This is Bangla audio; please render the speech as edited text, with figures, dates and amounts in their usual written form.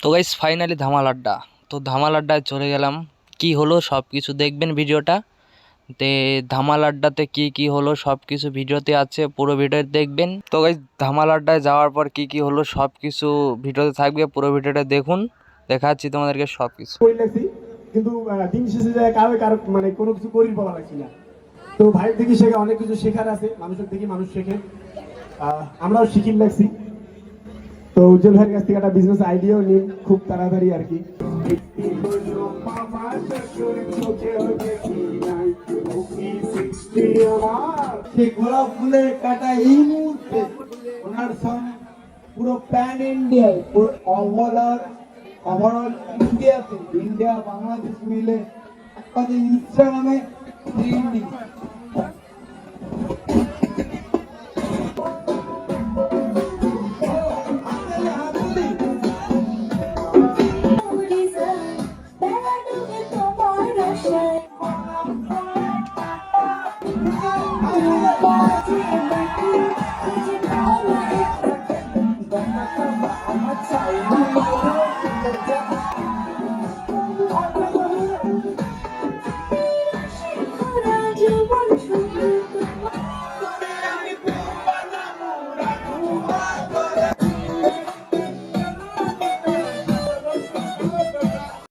তো গাইস ফাইনালি ধামাল আড্ডা, তো ধামাল আড্ডায় চলে গেলাম। কি হলো সব কিছু দেখবেন ভিডিওটা তে। ধামাল আড্ডাতে কি কি হলো সব কিছু ভিডিওতে আছে, পুরো ভিডিও দেখবেন। তো গাইস ধামাল আড্ডায় যাওয়ার পর কি কি হলো সব কিছু ভিডিওতে থাকবে, পুরো ভিডিওটা দেখুন, দেখাচ্ছি তোমাদেরকে সব কিছু। কিন্তু দিন শেষে যায় কারো মানে কোনো কিছু করির পাওয়া লাগছি না। তো ভাইয়ের থেকে শেখা অনেক কিছু শেখার আছে, মানুষের থেকে মানুষ শেখে, আমরাও শিখির লাগছি। তো উজ্জ্বল ভাইয়ের কাছ থেকে একটা বিজনেস আইডিয়াও নিন খুব তাড়াতাড়ি আর কি। গোলাপ ফুলের কাটা এই মুহূর্তে ওনার সং পুরো প্যান ইন্ডিয়ায়, পুরো ওভারঅল ইন্ডিয়াতে, ইন্ডিয়া বাংলাদেশ মিলে একসাথে ইনস্টাগ্রামে ট্রেন্ডিং। I'm